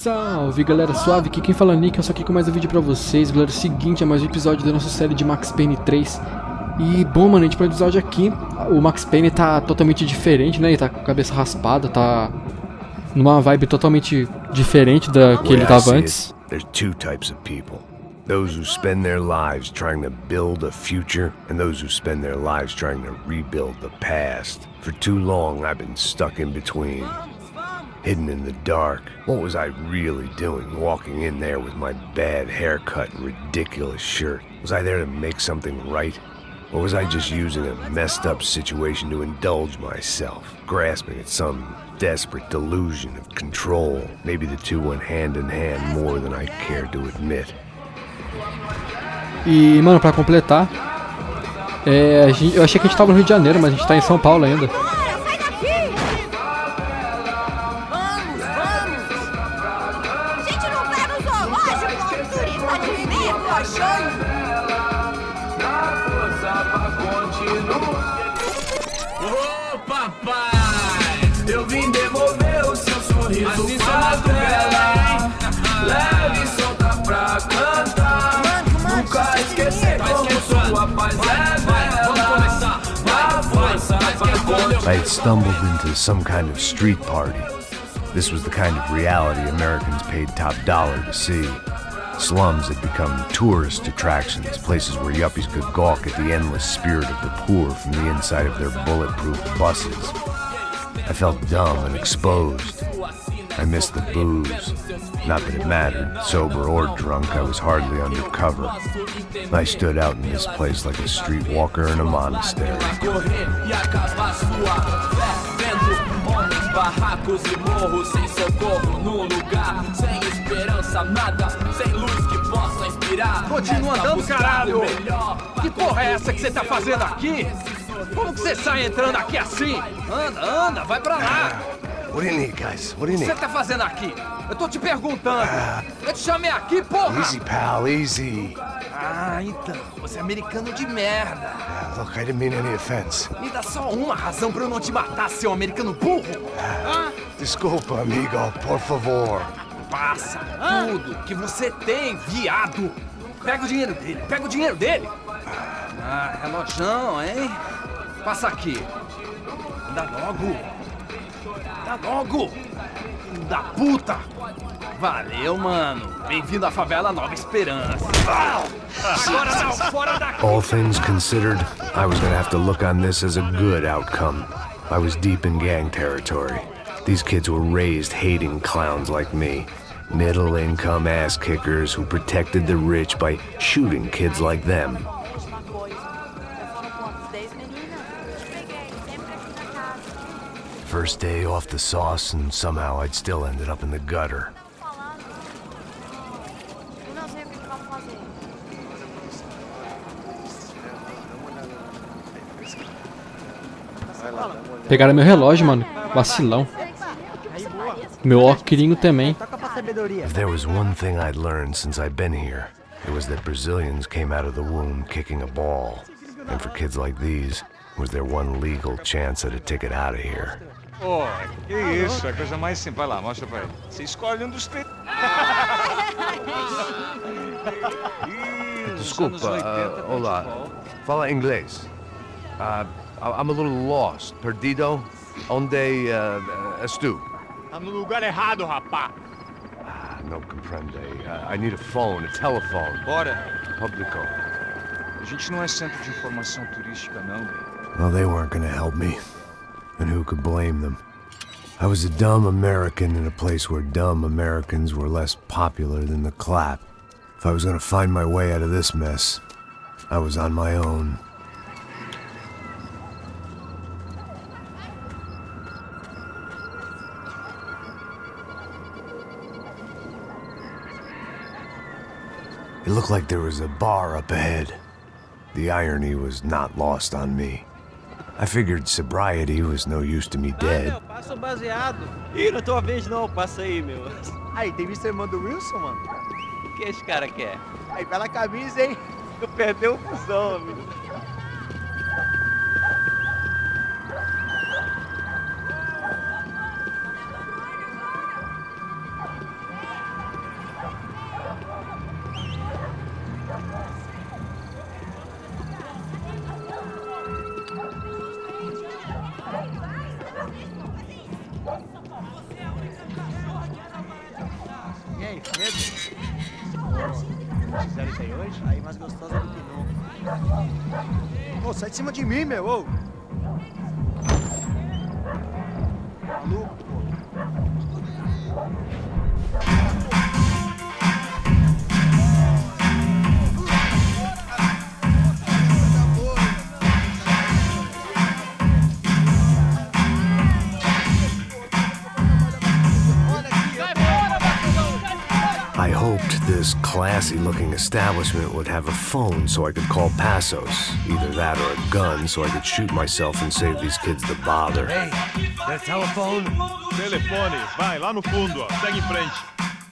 Salve galera, suave, aqui quem fala é Nick, eu só aqui com mais um vídeo pra vocês. Galera, é o seguinte, é mais um episódio da nossa série de Max Payne 3. E bom, mano, a gente pro episódio aqui, o Max Payne tá totalmente diferente, né? Ele tá com a cabeça raspada, tá numa vibe totalmente diferente da que ele tava antes. There's two types of people. Those who spend their lives trying to build a future, and those who spend their lives trying to rebuild the past. For too long, I've been stuck in between. Hidden in the dark. What was I really doing walking in there with my bad haircut and ridiculous shirt? Was I there to make something right? Or was I just using a messed up situation to indulge myself, grasping at some desperate delusion of control? Maybe the two went hand in hand more than I cared to admit. E, mano, pra completar, eu achei que a gente tava no Rio de Janeiro, mas a gente tá em São Paulo ainda. Ô papai, eu vim devolver o seu sorriso assim favela. Leve e solta pra cantar. Nunca esquecer como sua paz é bela. A força pra continuar. I had stumbled into some kind of street party. This was the kind of reality Americans paid top dollar to see. Slums had become tourist attractions, places where yuppies could gawk at the endless spirit of the poor from the inside of their bulletproof buses. I felt dumb and exposed. I missed the booze. Not that it mattered, sober or drunk, I was hardly under cover. I stood out in this place like a streetwalker in a monastery. Barracos e morros sem socorro num lugar sem esperança, nada, sem luz que possa inspirar. Continua andando, caralho! Que porra é essa que você tá fazendo aqui? Como que você sai entrando aqui assim? Anda, vai pra lá! What do you need, guys? What do you O que need? você tá fazendo aqui? Eu tô te perguntando! Eu te chamei aqui, porra! Easy, pal, easy. Ah, então, você é americano de merda! Look, I didn't mean any offense. Me dá só uma razão pra eu não te matar, seu americano burro! Desculpa, amigo, por favor. Passa tudo que você tem, viado! Pega o dinheiro dele! Ah, relojão, hein? Passa aqui! Dá logo! Filho da puta! Valeu, mano! Bem-vindo à favela Nova Esperança! Agora não, fora daqui! All things considered, I was gonna have to look on this as a good outcome. I was deep in gang territory. These kids were raised hating clowns like me. Middle-income ass-kickers who protected the rich by shooting kids like them. First day off the sauce, and somehow I'd still ended up in the gutter. Pegaram meu relógio, mano. Vacilão. Meu óculinho também. If there was one thing I'd learned since I'd been here, it was that Brazilians came out of the womb kicking a ball. And for kids like these, was their one legal chance at a ticket out of here. Pô, que isso, é a coisa mais simples. Vai lá, mostra pra ele. Você escolhe um dos três. Desculpa, olá. Fala inglês. I'm a little lost. Perdido? Onde estou? Tá no lugar errado, rapá. No comprende. I need a phone, a telephone. Bora. Publico. A gente não é centro de informação turística, não, bem. Well, they weren't gonna help me. And who could blame them? I was a dumb American in a place where dumb Americans were less popular than the clap. If I was gonna find my way out of this mess, I was on my own. It looked like there was a bar up ahead. The irony was not lost on me. I figured sobriety was no use to me dead. Meu, passa o baseado. Ih, não é tua vez não, passa aí, meu. Aí, tem visto a irmã do Wilson, mano? O que esse cara quer? Aí, pela camisa, hein? Tu perdeu o cuzão, amigo. sei hoje? Aí mais gostosa do que nunca. Ô, sai de cima de mim, meu, ô! Maluco, pô. I hoped this classy-looking establishment would have a phone so I could call Passos. Either that or a gun so I could shoot myself and save these kids the bother. Hey, that telephone? Telefone, vai, lá no fundo, ó. Segue em frente.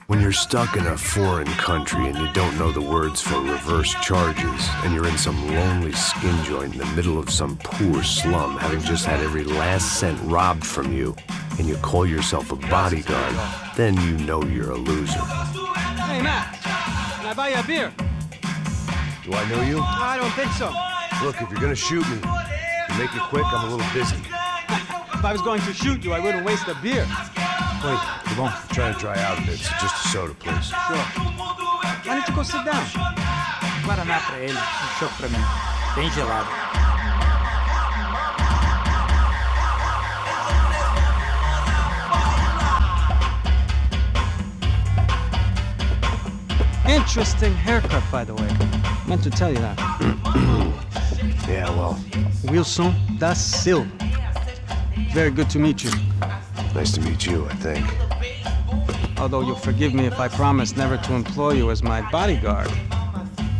When you're stuck in a foreign country and you don't know the words for reverse charges, and you're in some lonely skin joint in the middle of some poor slum, having just had every last cent robbed from you, and you call yourself a bodyguard, then you know you're a loser. Hey, Matt, can I buy you a beer? Do I know you? I don't think so. Look, if you're gonna shoot me, make it quick, I'm a little busy. If I was going to shoot you, I wouldn't waste a beer. Wait, come on. I'm trying to dry out a bit, so just a soda, please. Sure. Why don't you go sit down? Guaraná pra ele, choco pra mim. Bem gelado. Interesting haircut, by the way. Meant to tell you that. Yeah, well, Wilson da Silva. Very good to meet you. nice to meet you, I think. Although you'll forgive me if I promise never to employ you as my bodyguard.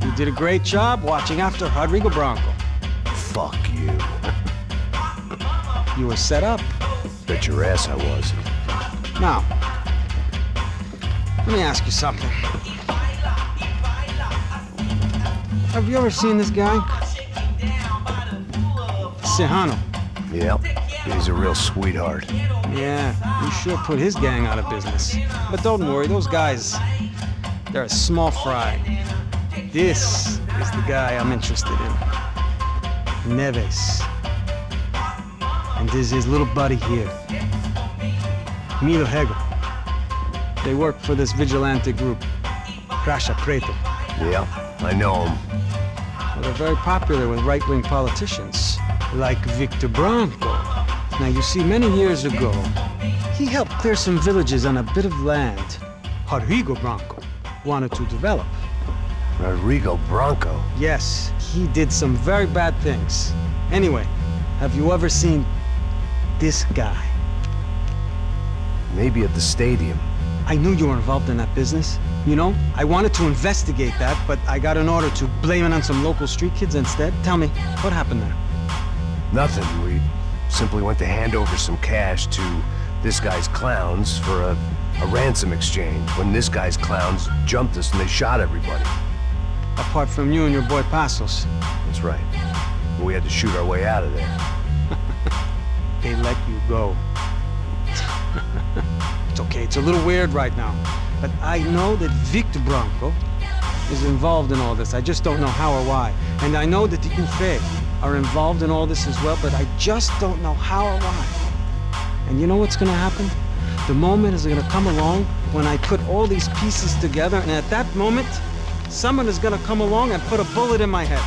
You did a great job watching after Rodrigo Branco. Fuck you. You were set up. Bet your ass I was. Now, let me ask you something. Have you ever seen this guy? Serrano. Yep, he's a real sweetheart. Yeah, you sure put his gang out of business. But don't worry, those guys, they're a small fry. This is the guy I'm interested in. Neves. And this is his little buddy here. Milo Hegel. They work for this vigilante group, Crasha Preto. Yeah, I know him. Well, they're very popular with right-wing politicians, like Victor Branco. Now, you see, many years ago, he helped clear some villages on a bit of land Rodrigo Branco wanted to develop. Rodrigo Branco? Yes, he did some very bad things. Anyway, have you ever seen this guy? Maybe at the stadium. I knew you were involved in that business. You know, I wanted to investigate that, but I got an order to blame it on some local street kids instead. Tell me, what happened there? Nothing. We simply went to hand over some cash to this guy's clowns for a ransom exchange when this guy's clowns jumped us and they shot everybody. Apart from you and your boy Passos. That's right. We had to shoot our way out of there. They let you go. It's okay, it's a little weird right now. But I know that Victor Branco is involved in all this. I just don't know how or why. And I know that the UFE are involved in all this as well, but I just don't know how or why. And you know what's gonna happen? The moment is gonna come along when I put all these pieces together, and at that moment, someone is gonna come along and put a bullet in my head.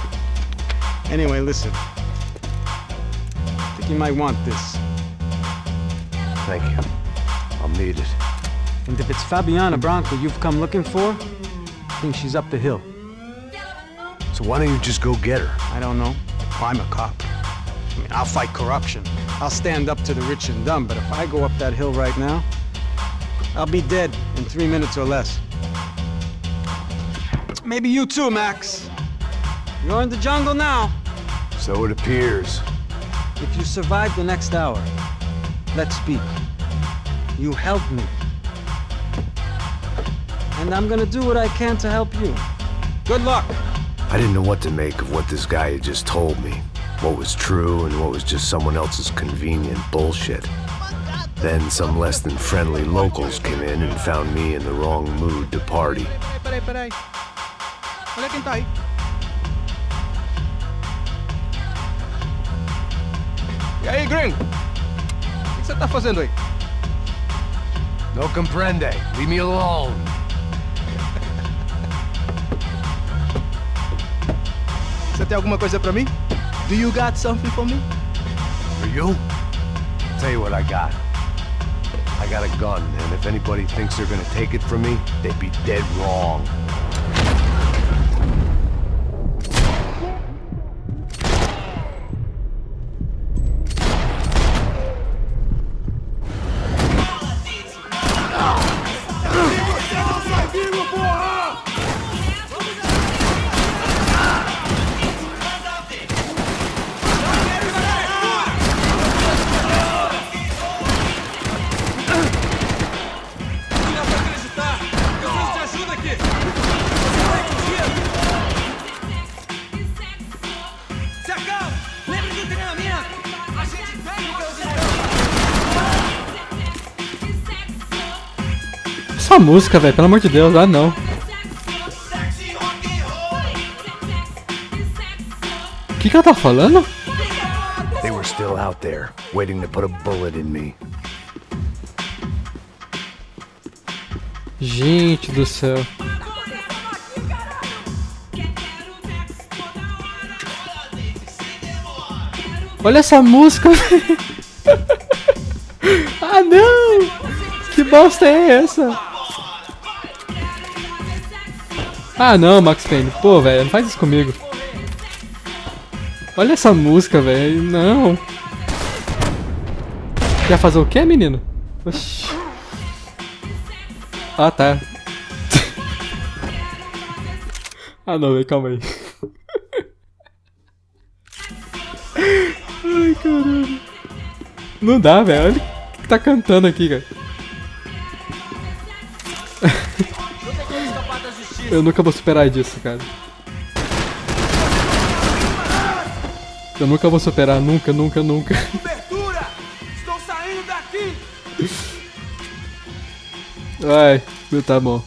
Anyway, listen. I think you might want this. Thank you. I'll need it. And if it's Fabiana Branco you've come looking for, I think she's up the hill. So why don't you just go get her? I don't know. Well, I'm a cop. I mean, I'll fight corruption. I'll stand up to the rich and dumb, but if I go up that hill right now, I'll be dead in 3 minutes or less. Maybe you too, Max. You're in the jungle now. So it appears. If you survive the next hour, let's speak. You help me. And I'm gonna do what I can to help you. Good luck. I didn't know what to make of what this guy had just told me. What was true and what was just someone else's convenient bullshit. Then some less than friendly locals came in and found me in the wrong mood to party. Peraí. Olha quem tá aí. E aí, gringo? O que você tá fazendo aí? No comprende. Leave me alone. Você tem alguma coisa pra mim? Do you got something for me? For you? Tell you what I got. I got a gun, and if anybody thinks they're gonna take it from me, they'd be dead wrong. Essa música, velho, pelo amor de Deus, ah não. O que ela tá falando? They were still out there, waiting to put a bullet in me. Gente do céu. Olha essa música, velho. Ah não! Que bosta é essa? Ah não, Max Payne. Pô, velho, não faz isso comigo. Olha essa música, velho. Não. Quer fazer o quê, menino? Oxi. Ah, tá. Ah não, velho, calma aí. Ai, caralho. Não dá, velho. Olha o que tá cantando aqui, cara. Eu nunca vou superar disso, cara. Eu nunca vou superar, nunca, nunca, nunca. Cobertura! Estou saindo daqui! Ai, tá bom.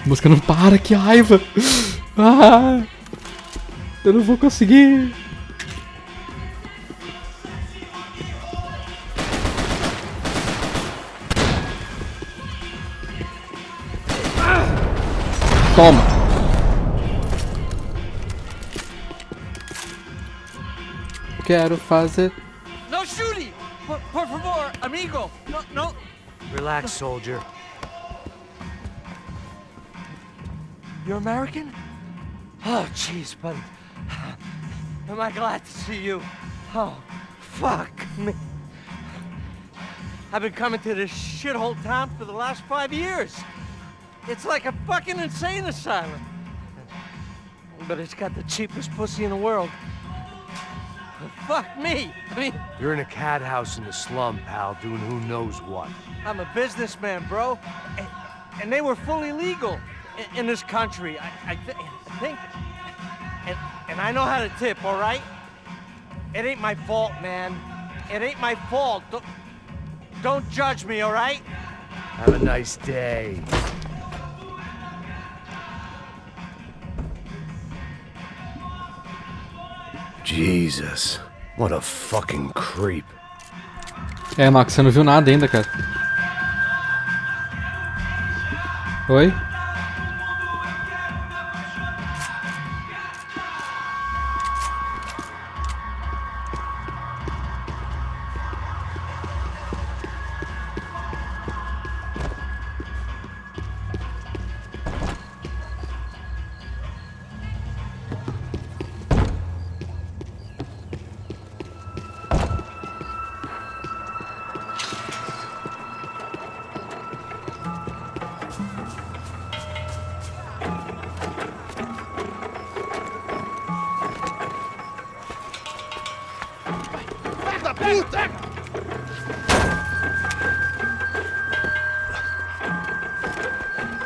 A música não para, que raiva! Ah, eu não vou conseguir. Toma. Quero fazer. No shooting! Por favor, amigo! No. Relax, soldier. You're American? Oh, jeez, buddy. Am I glad to see you? Oh, fuck me. I've been coming to this shithole town for the last 5 years. It's like a fucking insane asylum. But it's got the cheapest pussy in the world. Fuck me. I mean, You're in a cat house in the slum, pal, doing who knows what. I'm a businessman, bro. And they were fully legal in this country. I think. And I know how to tip, all right? It ain't my fault, man. It ain't my fault. Don't judge me, all right? Have a nice day. Jesus, what a fucking creep. É, Max, você não viu nada ainda, cara. Oi?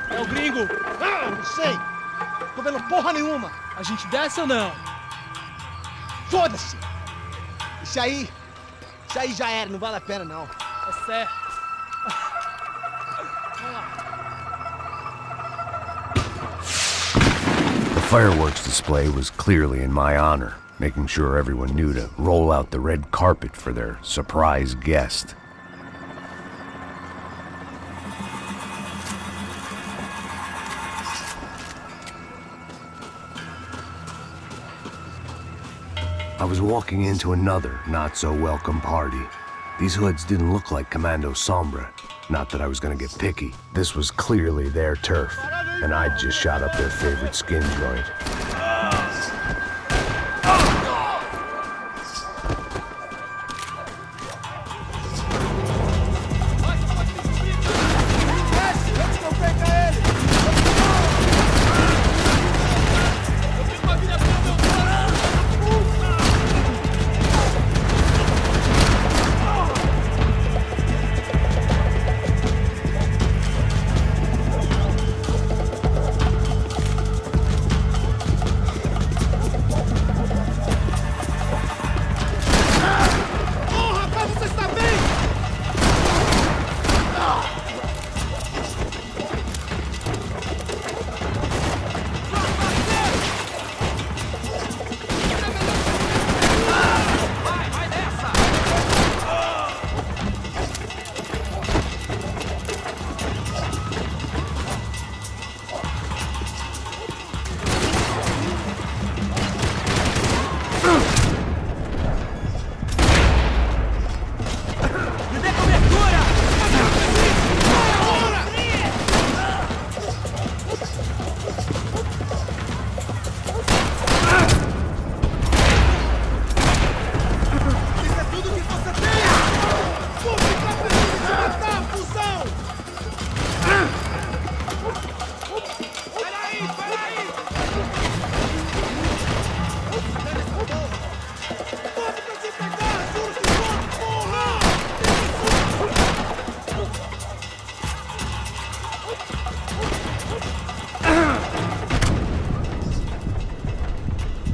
É o gringo! Ah, não sei! Tô vendo porra nenhuma! A gente desce ou não? Foda-se! Isso aí já era, não vale a pena não. É certo. The fireworks display was clearly in my honor, making sure everyone knew to roll out the red carpet for their surprise guest. I was walking into another not-so-welcome party. These hoods didn't look like Commando Sombra. Not that I was gonna get picky. This was clearly their turf, and I'd just shot up their favorite skin joint.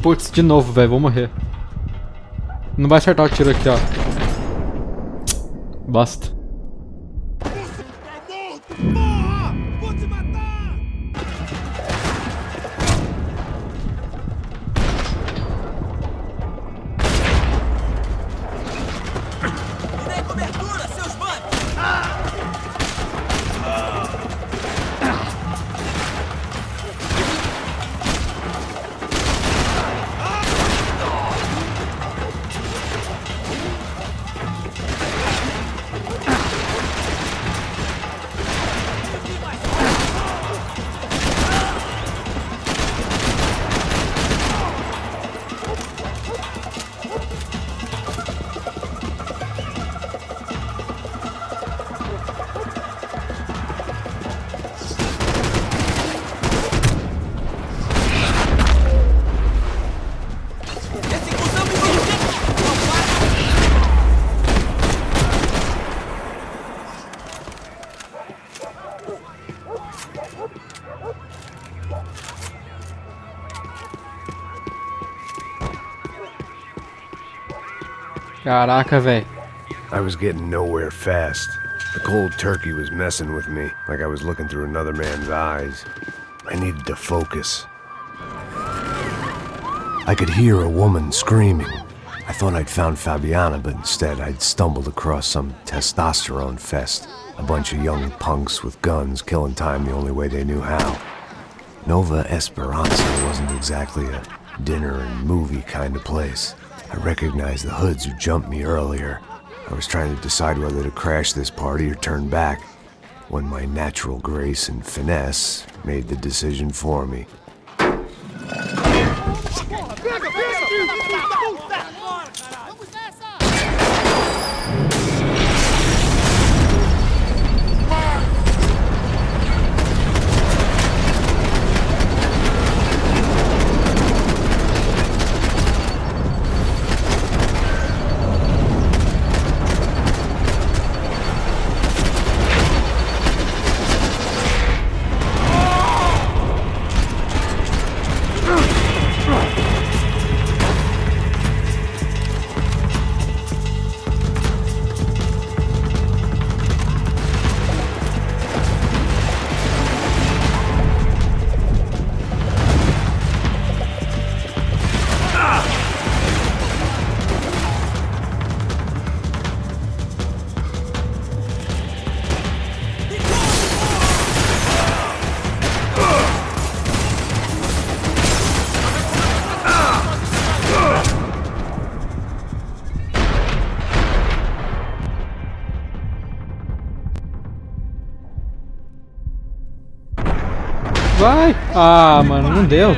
Putz, de novo, velho. Vou morrer. Não vai acertar o tiro aqui, ó. Basta. Caraca, velho. I was getting nowhere fast. The cold turkey was messing with me, like I was looking through another man's eyes. I needed to focus. I could hear a woman screaming. I thought I'd found Fabiana, but instead I'd stumbled across some testosterone fest. A bunch of young punks with guns killing time the only way they knew how. Nova Esperanza wasn't exactly a dinner and movie kind of place. I recognized the hoods who jumped me earlier. I was trying to decide whether to crash this party or turn back, when my natural grace and finesse made the decision for me. Vai! Ah, mano, não deu.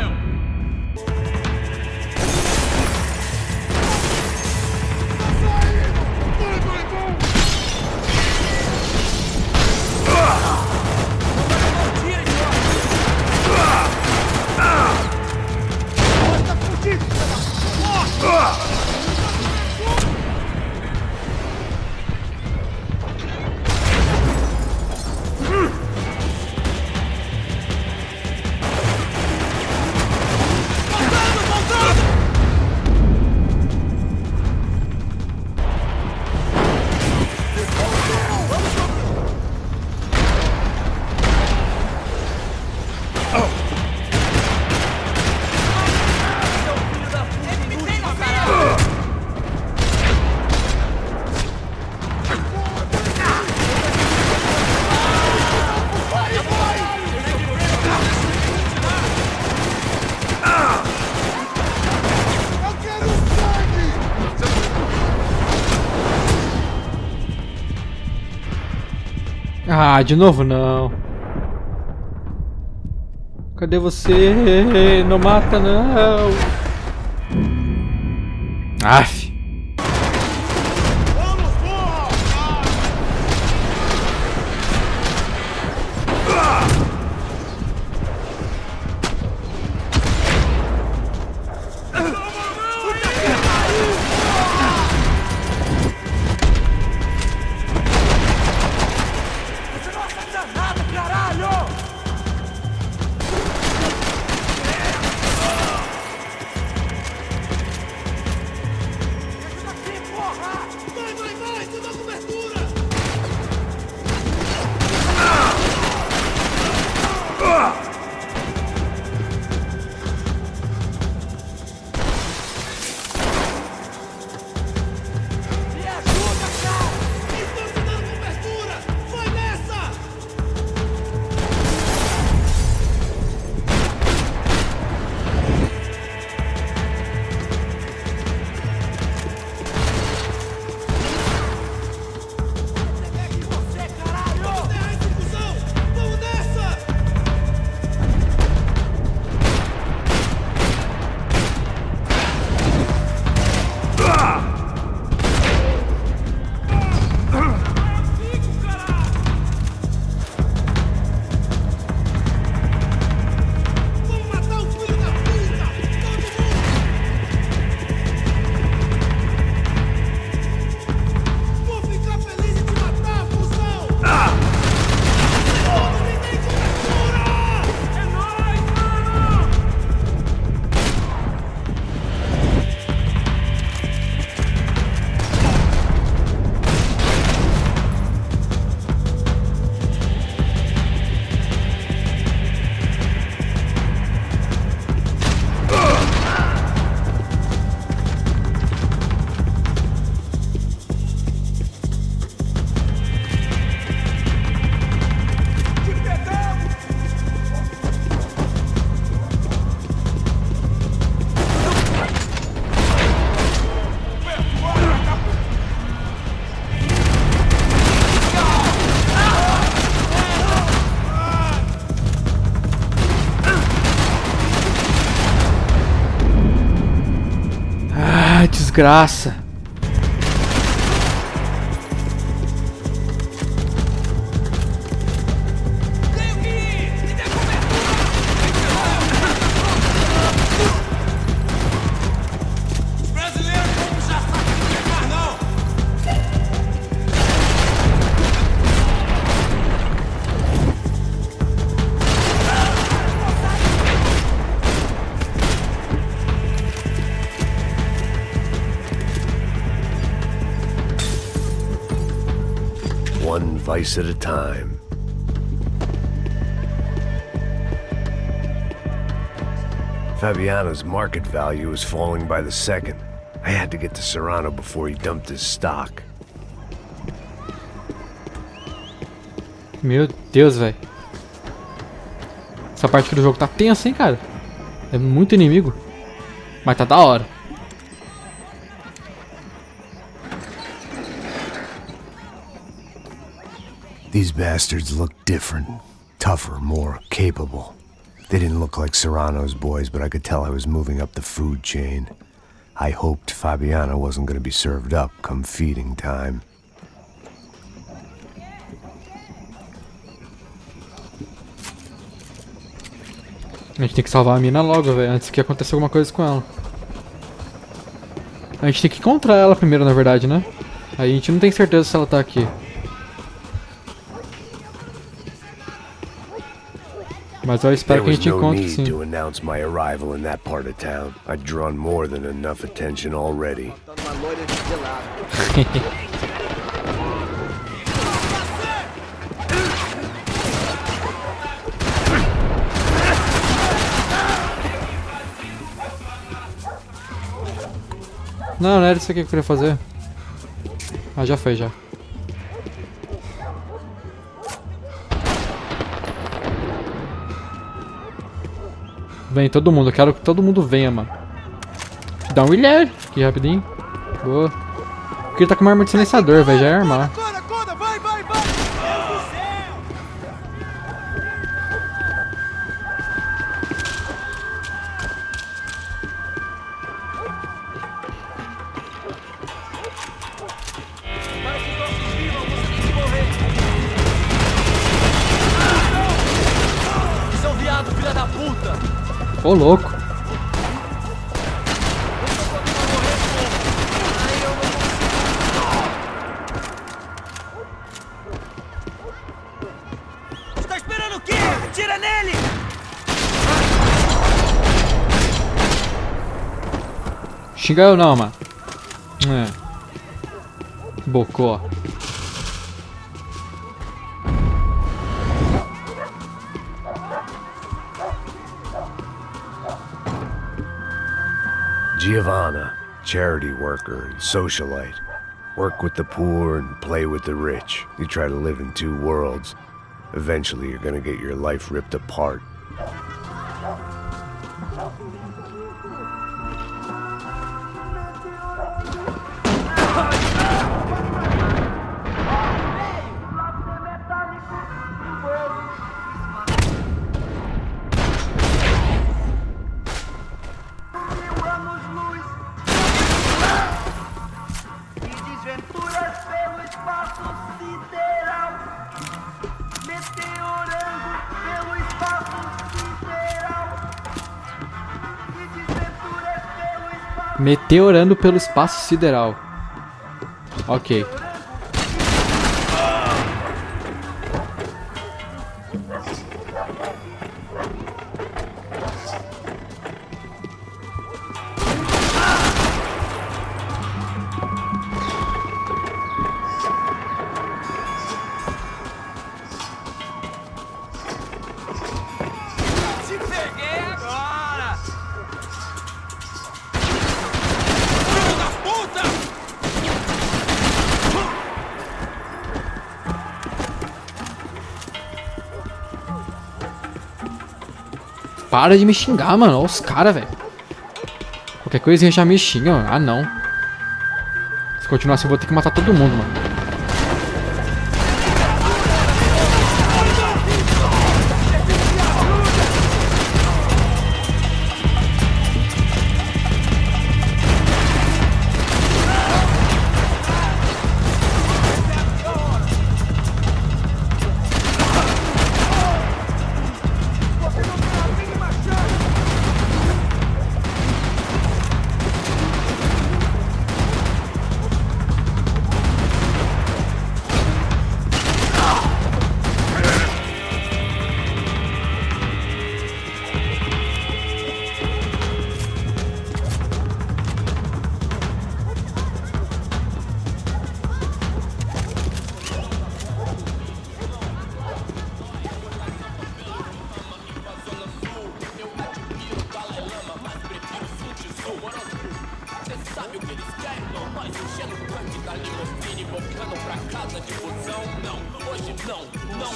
Ah, de novo não. Cadê você? Não mata não. Aff. Desgraça. One vice at a time. Fabiano's market value was falling by the second. I had to get to Serrano before he dumped his stock. Meu Deus, velho. Essa parte aqui do jogo tá tensa, hein, cara? É muito inimigo. Mas tá da hora. These bastards look different, tougher, more capable. They didn't look like Serrano's boys, but I could tell I was moving up the food chain. I hoped Fabiana wasn't going to be served up come feeding time. A gente tem que salvar a mina logo, velho, antes que aconteça alguma coisa com ela. A gente tem que encontrar ela primeiro, na verdade, né? Aí a gente não tem certeza se ela tá aqui. Mas eu espero que a gente encontre sim. To announce my arrival in that part of town. I'd drawn more than enough attention already. Não, não era isso aqui que eu queria fazer. Ah, já foi, já. Vem todo mundo, eu quero que todo mundo venha, mano. Dá um wilher aqui rapidinho. Boa. Eu queria estar com uma arma de silenciador, velho, já é armar. Ô, louco. Tá esperando o quê? Tira nele! Xinga eu não, mano. Bocó. Giovanna, charity worker and socialite. Work with the poor and play with the rich. You try to live in two worlds. Eventually you're gonna get your life ripped apart. Meteorando pelo espaço sideral. Ok. Te peguei agora! Para de me xingar, mano. Olha os caras, velho. Qualquer coisinha já me xinga, mano. Ah, não. Se continuar assim, eu vou ter que matar todo mundo, mano.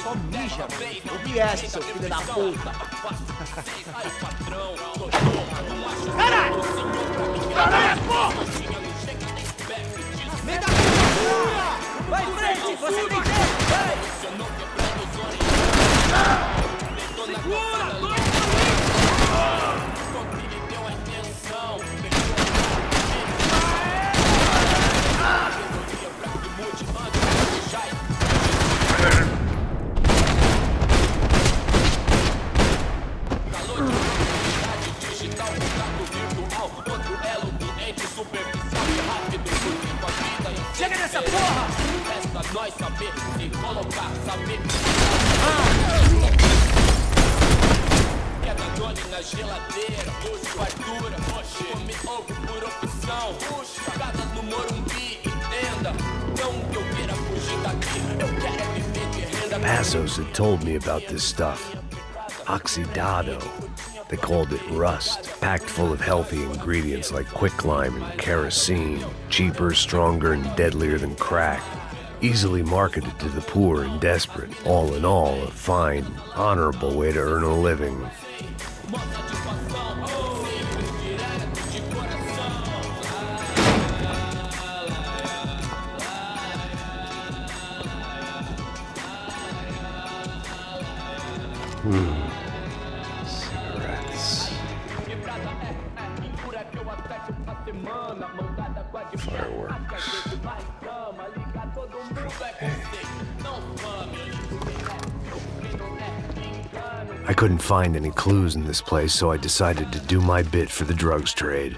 Só mija. Ouvi essa, seu filho da puta. Caralho! Caralho, porra! Me dá vai em frente! Você tem tempo! Vai! Segura! nós saber se colocar, saber. Queda Johnny na geladeira, fartura, come ovo por opção, casa no Morumbi, entenda, não que eu queira fugir daqui, eu quero é viver de renda. Passos had told me about this stuff. Oxidado. They called it rust, packed full of healthy ingredients like quicklime and kerosene, cheaper, stronger, and deadlier than crack. Easily marketed to the poor and desperate. All in all, a fine, honorable way to earn a living. Cigarettes. Fireworks. I couldn't find any clues in this place, so I decided to do my bit for the drugs trade.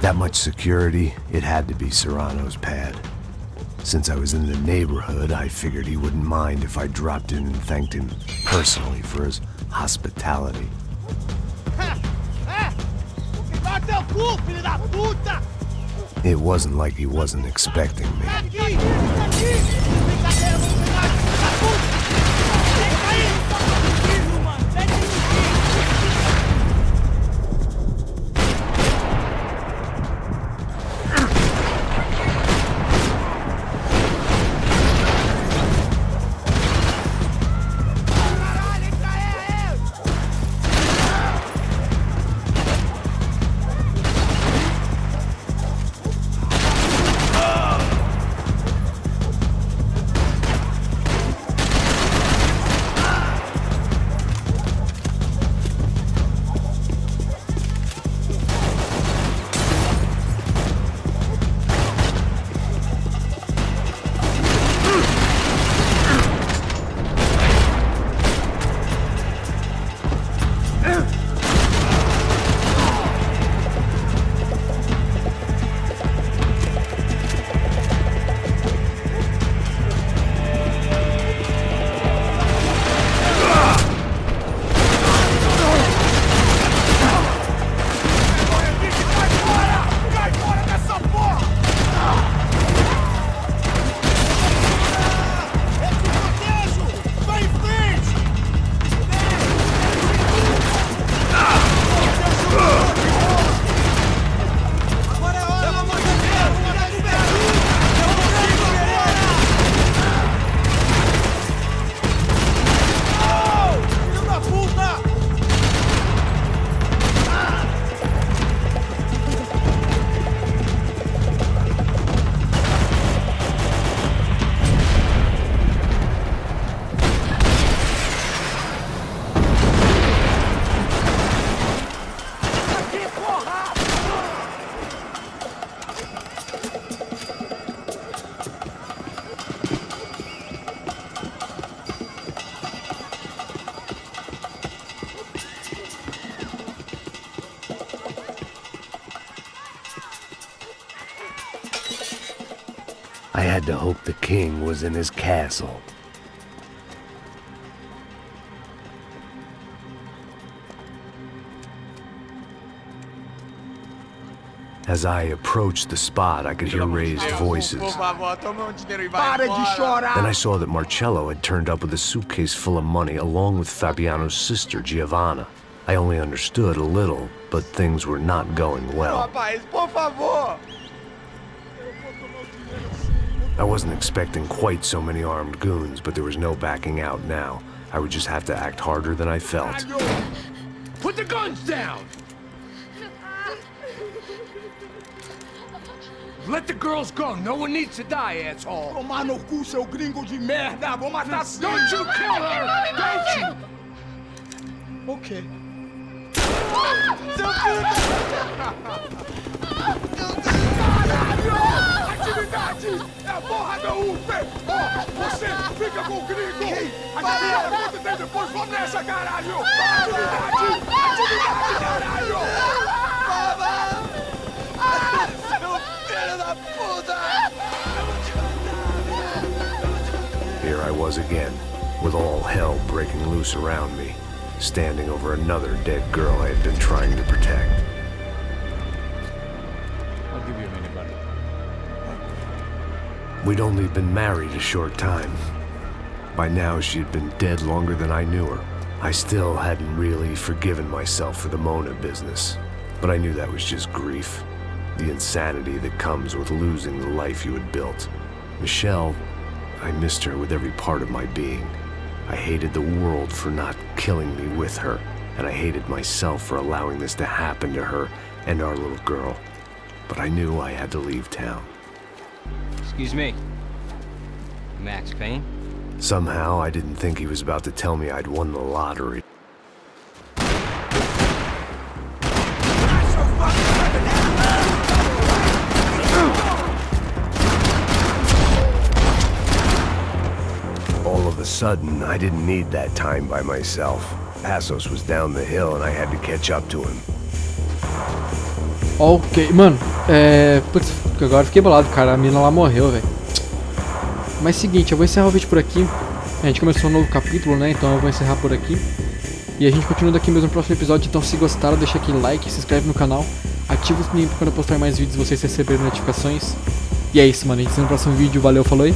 That much security, it had to be Serrano's pad. Since I was in the neighborhood, I figured he wouldn't mind if I dropped in and thanked him personally for his hospitality. It wasn't like he wasn't expecting me. I had to hope the king was in his castle. As I approached the spot, I could hear raised voices. Then I saw that Marcello had turned up with a suitcase full of money along with Fabiano's sister, Giovanna. I only understood a little, but things were not going well. I wasn't expecting quite so many armed goons, but there was no backing out now. I would just have to act harder than I felt. Put the guns down! Let the girls go. No one needs to die, asshole. Tomar no cu, seu gringo de merda! Vou matar sim! Don't you kill her! Don't you! Ok. Seu filho Caralho! Atividade! É a porra da UP! Ó, você fica com o gringo! Adivinha a conta dele depois, vamos nessa, caralho! Atividade! Atividade, caralho! Seu filho da puta! Here I was again, with all hell breaking loose around me, standing over another dead girl I had been trying to protect. I'll give you a minute, buddy. We'd only been married a short time. By now, she had been dead longer than I knew her. I still hadn't really forgiven myself for the Mona business, but I knew that was just grief. The insanity that comes with losing the life you had built. Michelle, I missed her with every part of my being. I hated the world for not killing me with her, and I hated myself for allowing this to happen to her and our little girl. But I knew I had to leave town. Excuse me. Max Payne? Somehow, I didn't think he was about to tell me I'd won the lottery. All of a sudden, I didn't need that time by myself. Passos was down the hill and I had to catch up to him. Ok, mano, putz, agora eu fiquei bolado, cara, a mina lá morreu, velho. Mas seguinte, eu vou encerrar o vídeo por aqui. A gente começou um novo capítulo, né, então eu vou encerrar por aqui. E a gente continua daqui mesmo no próximo episódio, então se gostaram, deixa aquele like, se inscreve no canal. Ativa o sininho pra quando eu postar mais vídeos vocês receberem notificações. E é isso, mano, a gente se vê no próximo vídeo, valeu, falou aí.